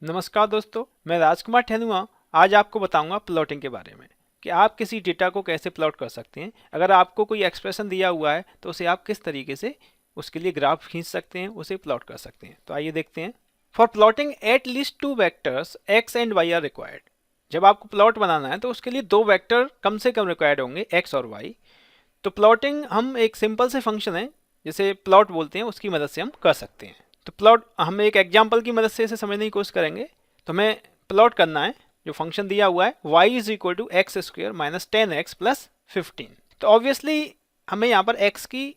नमस्कार दोस्तों, मैं राजकुमार ठेनुआ आज आपको बताऊंगा प्लॉटिंग के बारे में कि आप किसी डेटा को कैसे प्लॉट कर सकते हैं। अगर आपको कोई एक्सप्रेशन दिया हुआ है तो उसे आप किस तरीके से उसके लिए ग्राफ खींच सकते हैं, उसे प्लॉट कर सकते हैं। तो आइए देखते हैं। For plotting at least two vectors X and Y are required. जब आपको प्लॉट बनाना है तो उसके लिए दो वेक्टर कम से कम रिक्वायर्ड होंगे, एक्स और वाई। तो प्लॉटिंग हम एक सिंपल से फंक्शन है जिसे प्लॉट बोलते हैं, उसकी मदद से हम कर सकते हैं। तो प्लॉट हम एक एग्जाम्पल की मदद से इसे समझने की कोशिश करेंगे। तो हमें प्लॉट करना है, जो फंक्शन दिया हुआ है y is equal to X square minus 10x plus 15। तो ऑब्वियसली हमें यहाँ पर x की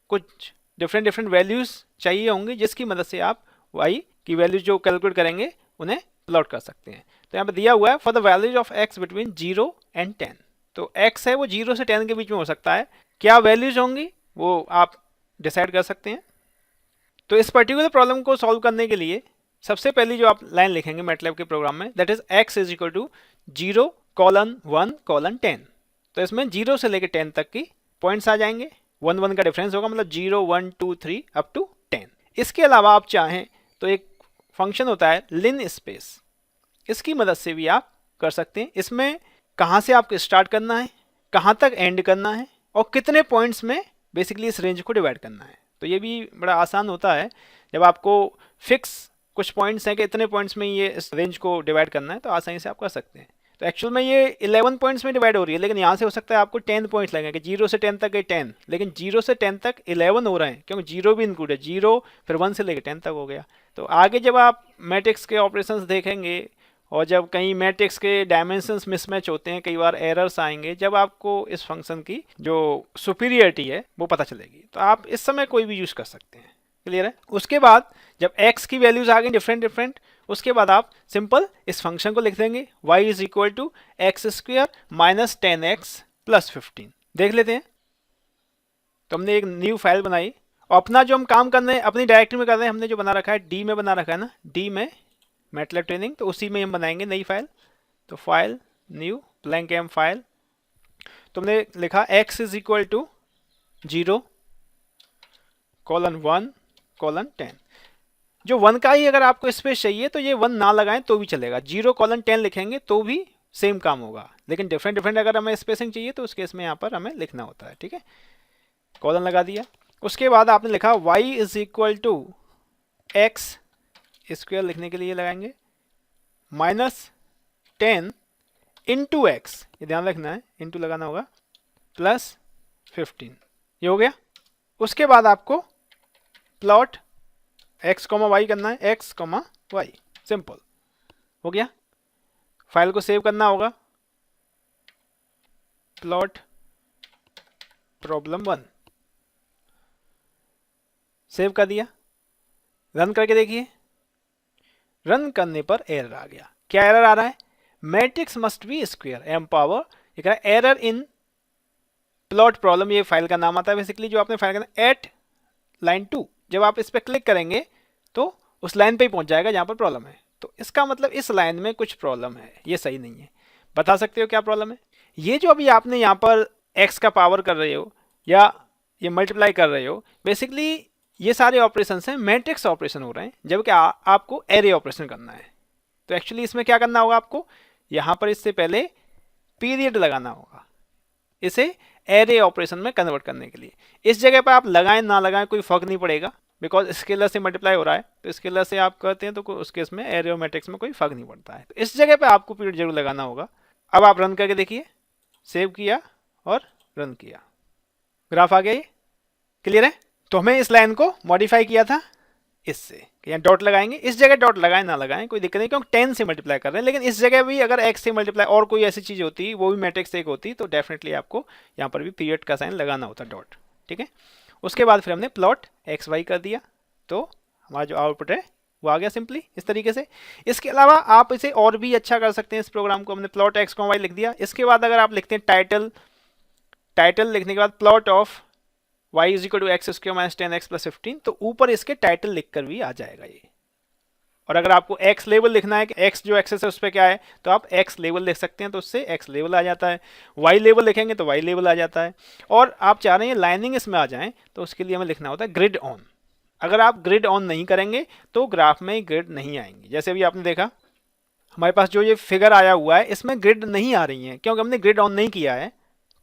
कुछ डिफरेंट डिफरेंट वैल्यूज चाहिए होंगी, जिसकी मदद से आप y की वैल्यूज जो कैलकुलेट करेंगे उन्हें प्लॉट कर सकते हैं। तो यहाँ पर दिया हुआ है for the values of x between 0 and 10। तो x है वो 0 से 10 के बीच में हो सकता है। क्या वैल्यूज होंगी वो आप डिसाइड कर सकते हैं। तो इस पर्टिकुलर प्रॉब्लम को सॉल्व करने के लिए सबसे पहली जो आप लाइन लिखेंगे मैटलैब के प्रोग्राम में, that is x is equal to 0:1:10। तो इसमें 0 से लेकर 10 तक की पॉइंट्स आ जाएंगे। 1 का डिफरेंस होगा, मतलब 0 1 2 3 अप टू 10। इसके अलावा आप चाहें तो एक फंक्शन होता है लिन स्पेस, इसकी मदद से भी आप कर सकते हैं। इसमें कहाँ से आपको स्टार्ट करना है, कहाँ तक एंड करना है और कितने पॉइंट्स में बेसिकली इस रेंज को डिवाइड करना है। तो ये भी बड़ा आसान होता है। जब आपको फिक्स कुछ पॉइंट्स हैं कि इतने पॉइंट्स में ये इस रेंज को डिवाइड करना है तो आसानी से आप कर सकते हैं। तो एक्चुअल में ये 11 पॉइंट्स में डिवाइड हो रही है, लेकिन यहाँ से हो सकता है आपको 10 पॉइंट्स लगेंगे। 0 से 10 तक गए 10, लेकिन 0 से 10 तक 11 हो रहे हैं क्योंकि 0 भी इंक्लूड है। 0 फिर 1 से लेकर 10 तक हो गया। तो आगे जब आप मैट्रिक्स के ऑपरेशंस देखेंगे और जब कहीं मैट्रिक्स के डायमेंशंस मिसमैच होते हैं, कई बार एरर्स आएंगे, जब आपको इस फंक्शन की जो सुपीरियरिटी है वो पता चलेगी। तो आप इस समय कोई भी यूज कर सकते हैं। क्लियर है। उसके बाद जब x की वैल्यूज आ गई डिफरेंट डिफरेंट, उसके बाद आप सिंपल इस फंक्शन को लिख देंगे y is equal to X square minus 10x plus 15। देख लेते हैं। तो हमने एक न्यू फाइल बनाई और अपना जो हम काम कर रहे हैं अपनी डायरेक्टरी में कर रहे हैं, हमने जो बना रखा है डी में बना रखा है ना, डी में मैटलैब ट्रेनिंग, तो उसी में हम बनाएंगे नई फाइल। तो file new blank M file. तो हमने लिखा x इज इक्वल टू 0:1:10। जो 1 का ही अगर आपको स्पेस चाहिए तो ये 1 ना लगाएं तो भी चलेगा, 0:10 लिखेंगे तो भी सेम काम होगा। लेकिन डिफरेंट डिफरेंट अगर हमें स्पेसिंग चाहिए तो उस केस में यहाँ पर हमें लिखना होता है। ठीक है, कॉलन लगा दिया। उसके बाद आपने लिखा y is equal to X square, लिखने के लिए लगाएंगे माइनस 10 इंटू एक्स, ये ध्यान रखना है इंटू लगाना होगा, प्लस 15। ये हो गया। उसके बाद आपको प्लॉट x, y करना है, x, y। सिंपल हो गया। फाइल को सेव करना होगा, प्लॉट प्रॉब्लम 1, सेव कर दिया। रन करके देखिए। रन करने पर एरर आ गया। क्या एरर आ रहा है? Matrix must be square M power, ये कह रहा है एरर इन प्लॉट प्रॉब्लम, ये फाइल का नाम आता है बेसिकली जो आपने फाइल करना एट लाइन 2। जब आप इस पर क्लिक करेंगे तो उस लाइन पे ही पहुंच जाएगा जहां पर प्रॉब्लम है। तो इसका मतलब इस लाइन में कुछ प्रॉब्लम है, ये सही नहीं है। बता सकते हो क्या प्रॉब्लम है? ये जो अभी आपने यहाँ पर x का पावर कर रहे हो या ये मल्टीप्लाई कर रहे हो, बेसिकली ये सारे ऑपरेशन हैं मैट्रिक्स ऑपरेशन हो रहे हैं, जबकि आपको एरे ऑपरेशन करना है। तो एक्चुअली इसमें क्या करना होगा आपको, यहाँ पर इससे पहले पीरियड लगाना होगा इसे एरे ऑपरेशन में कन्वर्ट करने के लिए। इस जगह पर आप लगाएं ना लगाएं कोई फर्क नहीं पड़ेगा, बिकॉज स्केलर से मल्टीप्लाई हो रहा है। तो स्केलर से आप करते हैं तो उस केस में एरे और मैट्रिक्स में कोई फर्क नहीं पड़ता है। तो इस जगह पे आपको पीरियड जरूर लगाना होगा। अब आप रन करके देखिए। सेव किया और रन किया, ग्राफ आ गया। ये क्लियर है। तो हमें इस लाइन को मॉडिफाई किया था इससे, यहाँ डॉट लगाएंगे, इस जगह डॉट लगाएं ना लगाएं कोई दिक्कत नहीं, क्योंकि 10 से मल्टीप्लाई कर रहे हैं। लेकिन इस जगह भी अगर x से मल्टीप्लाई और कोई ऐसी चीज होती, वो भी मैट्रिक्स एक होती, तो डेफिनेटली आपको यहाँ पर भी पीरियड का साइन लगाना होता, डॉट। ठीक है। उसके बाद फिर हमने प्लॉट एक्स वाई कर दिया, तो हमारा जो आउटपुट है वो आ गया सिंपली इस तरीके से। इसके अलावा आप इसे और भी अच्छा कर सकते हैं। इस प्रोग्राम को हमने प्लॉट एक्स वाई लिख दिया। इसके बाद अगर आप लिखते हैं टाइटल लिखने के बाद plot of y is equal to X square minus 10x plus 15, तो ऊपर इसके टाइटल लिखकर भी आ जाएगा ये। और अगर आपको x लेवल लिखना है कि x जो एक्सेस है उस पर क्या है, तो आप x लेवल लिख सकते हैं, तो उससे x लेवल आ जाता है। y लेवल लिखेंगे तो y लेवल आ जाता है। और आप चाह रहे हैं लाइनिंग इसमें आ जाए, तो उसके लिए हमें लिखना होता है ग्रिड ऑन। अगर आप ग्रिड ऑन नहीं करेंगे तो ग्राफ में ग्रिड नहीं आएंगी। जैसे अभी आपने देखा हमारे पास जो ये फिगर आया हुआ है इसमें ग्रिड नहीं आ रही है क्योंकि हमने ग्रिड ऑन नहीं किया है।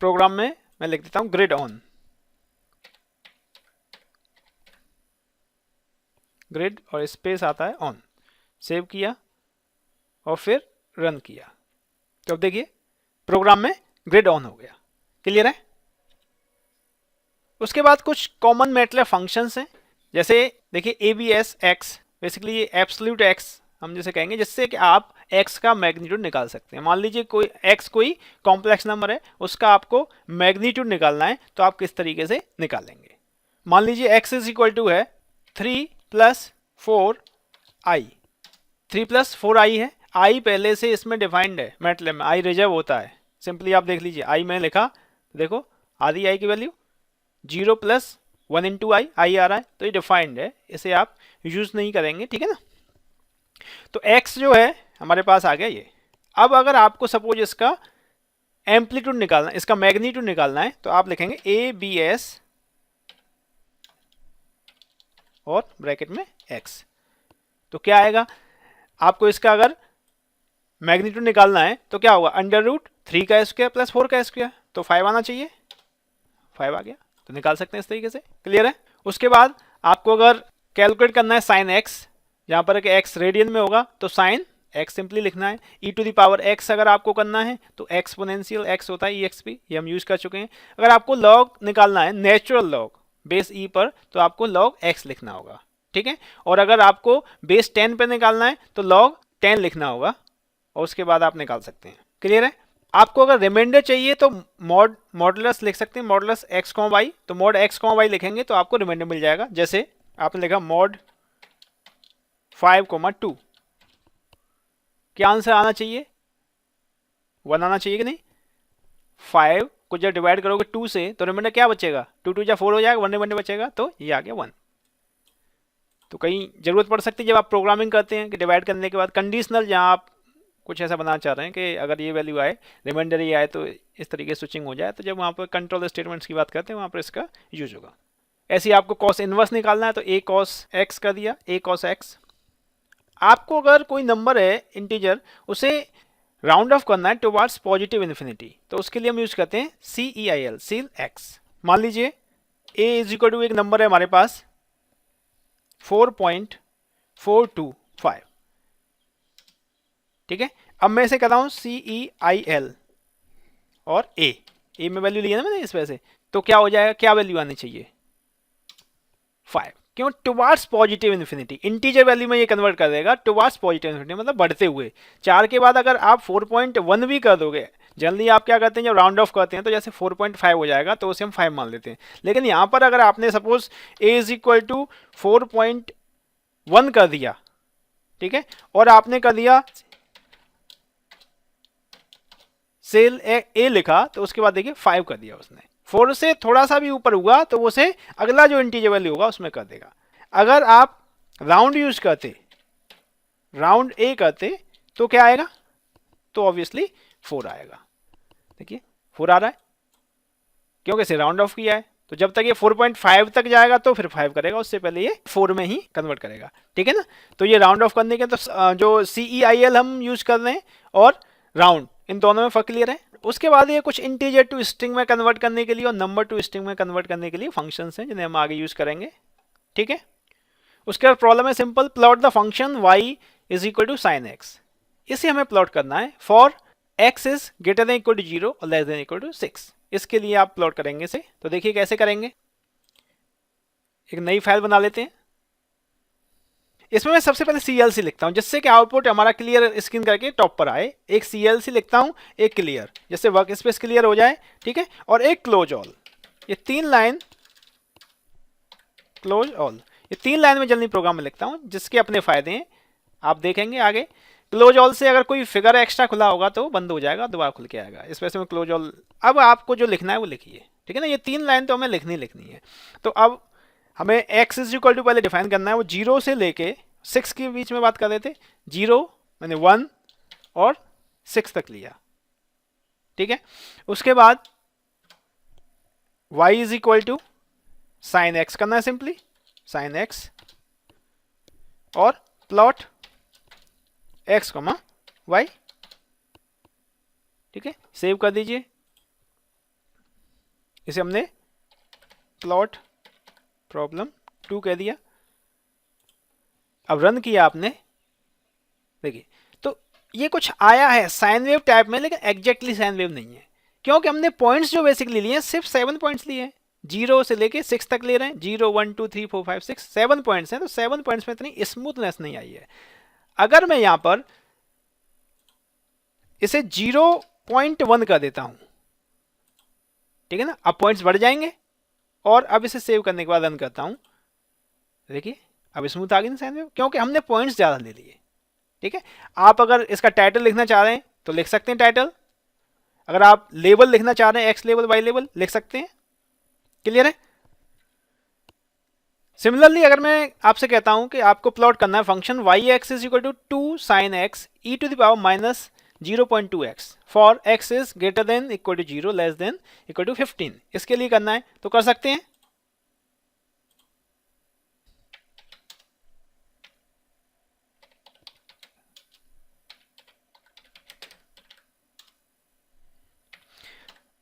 प्रोग्राम में मैं लिख देता हूं ग्रिड ऑन, ग्रिड और स्पेस आता है ऑन, सेव किया और फिर रन किया तो अब देखिए प्रोग्राम में ग्रिड ऑन हो गया। क्लियर है? उसके बाद कुछ कॉमन मैटलैब फंक्शंस हैं, जैसे देखिए एबीएस एक्स, बेसिकली ये एब्सोल्यूट एक्स हम जैसे कहेंगे, जिससे कि आप x का मैग्नीट्यूड निकाल सकते हैं। मान लीजिए कोई x कोई कॉम्प्लेक्स नंबर है, उसका आपको मैग्नीट्यूड निकालना है तो आप किस तरीके से निकालेंगे। मान लीजिए x इज इक्वल टू है 3 + 4i, 3 + 4i है। i पहले से इसमें डिफाइंड है मैटलैब में, i रिजर्व होता है। सिंपली आप देख लीजिए i में लिखा, देखो आधी i की वैल्यू 0 + 1 × i, i आ रहा है तो ये डिफाइंड है, इसे आप यूज नहीं करेंगे। ठीक है ना? तो x जो है हमारे पास आ गया ये। अब अगर आपको सपोज इसका एम्पलीट्यूड निकालना, इसका मैग्नीट्यूड निकालना है तो आप लिखेंगे ए बी एस और ब्रैकेट में x। तो क्या आएगा, आपको इसका अगर मैग्नीट्यूड निकालना है तो क्या होगा, √3 का स्क्वायर + 4 का स्क्वायर, तो 5 आना चाहिए, 5 आ गया तो निकाल सकते हैं इस तरीके से। क्लियर है? उसके बाद आपको अगर कैलकुलेट करना है साइन x, जहां पर x रेडियन में होगा तो साइन x सिंपली लिखना है। e⁻x अगर आपको करना है तो एक्सपोनेंशियल x होता है exp, ये हम यूज कर चुके हैं। अगर आपको लॉग निकालना है, नेचुरल लॉग बेस e पर, तो आपको लॉग x लिखना होगा। ठीक है? और अगर आपको बेस 10 पे निकालना है तो लॉग 10 लिखना होगा और उसके बाद आप निकाल सकते हैं। क्लियर है? आपको अगर रिमाइंडर चाहिए तो मॉडुलस लिख सकते हैं, मॉडुलस x, y, तो मॉड x, y लिखेंगे तो आपको रिमाइंडर मिल जाएगा। जैसे आपने लिखा मॉड 5, 2, क्या आंसर आना चाहिए, 1 आना चाहिए कि नहीं। 5 को जब डिवाइड करोगे 2 से तो रिमाइंडर क्या बचेगा, 2 2 4 हो जाएगा, 1 रिमाइंडर बचेगा, तो ये आ गया 1। तो कहीं जरूरत पड़ सकती है जब आप प्रोग्रामिंग करते हैं कि डिवाइड करने के बाद कंडीशनल, जहां आप कुछ ऐसा बनाना चाह रहे हैं कि अगर ये वैल्यू आए, रिमाइंडर ये आए तो इस तरीके से स्विचिंग हो जाए, तो जब वहाँ पर कंट्रोल स्टेटमेंट्स की बात करते हैं वहाँ पर इसका यूज होगा। ऐसे ही आपको कॉस इनवर्स निकालना है तो a cos x कर दिया, a cos x। आपको अगर कोई नंबर है इंटीजर, उसे राउंड ऑफ करना है टुवर्ड्स पॉजिटिव इन्फिनिटी, तो उसके लिए हम यूज करते हैं CEIL, सील x। मान लीजिए a इज इक्वल टू एक नंबर है हमारे पास 4.425। ठीक है? अब मैं इसे कहता हूं CEIL और a में वैल्यू ली है ना मैंने इस वजह से, तो क्या हो जाएगा, क्या वैल्यू आनी चाहिए, 5। क्यों, towards positive infinity, integer value में ये कन्वर्ट कर देगा टुवर्ड्स पॉजिटिव इन्फिनिटी, मतलब बढ़ते हुए। 4 के बाद अगर आप 4.1 भी कर दोगे, जनरली आप क्या करते हैं जब राउंड ऑफ करते हैं तो जैसे 4.5 हो जाएगा तो उसे हम 5 मान लेते हैं। लेकिन यहां पर अगर आपने suppose a is equal to 4.1 कर दिया, ठीक है, और आपने कर दिया सेल ए लिखा, तो उसके बाद देखिए 5 कर दिया उसने, 4 से थोड़ा सा भी ऊपर हुआ तो उसे अगला जो इंटीजर वैल्यू होगा उसमें कर देगा। अगर आप राउंड यूज करते, राउंड ए करते, तो क्या आएगा, तो ऑब्वियसली 4 आएगा। देखिए 4 आ रहा है क्योंकि इसे राउंड ऑफ किया है, तो जब तक ये 4.5 तक जाएगा तो फिर 5 करेगा, उससे पहले ये 4 में ही कन्वर्ट करेगा। ठीक है ना? तो ये राउंड ऑफ करने के तो जो CEIL हम यूज कर रहे हैं और राउंड, इन दोनों में फर्क क्लियर है। उसके बाद ये कुछ इंटीजर टू स्ट्रिंग में कन्वर्ट करने के लिए और नंबर टू स्ट्रिंग में कन्वर्ट करने के लिए फंक्शंस हैं जिन्हें हम आगे यूज करेंगे। ठीक है? उसके बाद प्रॉब्लम है simple, plot the function y is equal to sine X. इसे हमें प्लॉट करना है for x is greater than equal to 0 और लेस देन इक्वल टू 6। इसके लिए आप प्लॉट करेंगे इसे, तो देखिए कैसे करेंगे। एक नई फाइल बना लेते हैं, इसमें मैं सबसे पहले CLC लिखता हूं जिससे कि आउटपुट हमारा क्लियर स्क्रीन करके टॉप पर आए। एक CLC लिखता हूं, एक क्लियर, जिससे वर्क स्पेस क्लियर हो जाए। ठीक है? और एक क्लोज ऑल, ये 3 लाइन क्लोज ऑल, ये 3 लाइन में जल्दी प्रोग्राम में लिखता हूं जिसके अपने फायदे हैं, आप देखेंगे आगे। क्लोज ऑल से अगर कोई फिगर एक्स्ट्रा खुला होगा तो बंद हो जाएगा, दोबारा खुल के आएगा, इस वजह से मैं क्लोज ऑल। अब आपको जो लिखना है वो लिखिए। ठीक है ना? ये 3 लाइन तो हमें लिखनी है। तो अब हमें x इज इक्वल टू पहले डिफाइन करना है, वो 0 से लेके 6 के बीच में बात कर रहे थे, 0 मैंने 1 और 6 तक लिया। ठीक है? उसके बाद y is equal to sine x करना है सिंपली, साइन एक्स और प्लॉट एक्स कॉमा वाई। ठीक है, सेव कर दीजिए। इसे हमने प्लॉट प्रॉब्लम 2 कह दिया। अब रन किया आपने, देखिए तो ये कुछ आया है साइन वेव टाइप में, लेकिन एग्जैक्टली साइन वेव नहीं है, क्योंकि हमने पॉइंट्स जो बेसिकली लिए हैं सिर्फ 7 पॉइंट्स लिए हैं, 0 से लेके 6 तक ले रहे हैं, 0 1 2 3 4 5 6 7 पॉइंट्स हैं, तो 7 पॉइंट्स में इतनी स्मूथनेस नहीं आई है। अगर मैं यहां पर इसे 0.1 कर देता हूं, ठीक है ना, अब पॉइंट्स बढ़ जाएंगे। और अब इसे सेव करने के बाद रन करता हूं, देखिए अब स्मूथ आ गई ना साइन वेव, क्योंकि हमने पॉइंट्स ज्यादा ले लिए। ठीक है, आप अगर इसका टाइटल लिखना चाह रहे हैं तो लिख सकते हैं टाइटल, अगर आप लेबल लिखना चाह रहे हैं एक्स लेबल वाई लेबल लिख सकते हैं। क्लियर है? सिमिलरली अगर मैं आपसे कहता हूं कि आपको प्लॉट करना है function Y X is equal to 2 sine X E to the power minus 0.2x for x is greater than equal to 0 less than equal to 15, इसके लिए करना है तो कर सकते हैं।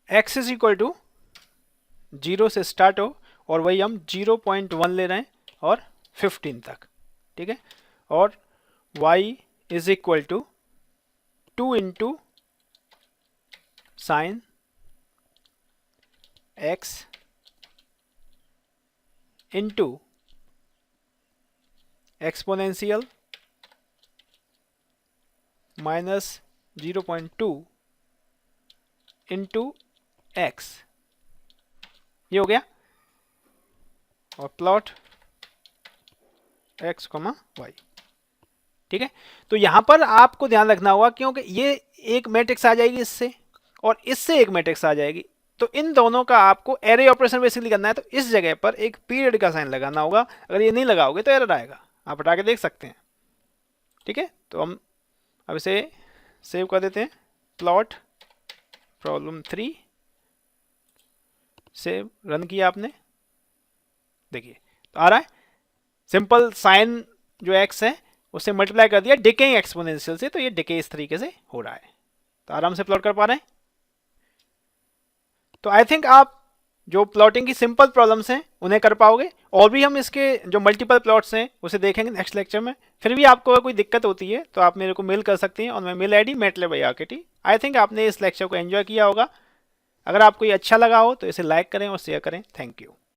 x इज इक्वल टू 0 से स्टार्ट हो और वही हम 0.1 ले रहे हैं और 15 तक। ठीक है, और y is equal to 2 into sine x into exponential minus 0.2 into x, ये हो गया। और प्लॉट x कॉमा वाई। ठीक है, तो यहां पर आपको ध्यान रखना होगा, क्योंकि ये एक मैट्रिक्स आ जाएगी इससे और इससे एक मैट्रिक्स आ जाएगी, तो इन दोनों का आपको एरे ऑपरेशन बेसिकली करना है, तो इस जगह पर एक पीरियड का साइन लगाना होगा। अगर ये नहीं लगाओगे तो एरर आएगा, आप हटा के देख सकते हैं। ठीक है, तो हम अब इसे सेव कर देते हैं, प्लॉट प्रॉब्लम 3, सेव, रन किया आपने, देखिए तो आ रहा है। सिंपल साइन जो x है उससे मल्टीप्लाई कर दिया डिकेइंग एक्सपोनेंशियल से, तो ये डिके इस तरीके से हो रहा है, तो आराम से प्लॉट कर पा रहे हैं। तो आई थिंक आप जो प्लॉटिंग की सिंपल प्रॉब्लम्स हैं उन्हें कर पाओगे, और भी हम इसके जो मल्टीपल प्लॉट्स हैं उसे देखेंगे नेक्स्ट लेक्चर में। फिर भी आपको अगर कोई दिक्कत होती है तो आप मेरे को मेल कर सकते हैं, और मैं mail ID MATLAB@IRKT। I think आपने इस लेक्चर को एंजॉय किया होगा। अगर आपको ये अच्छा लगा हो तो इसे लाइक करें और शेयर करें। Thank you.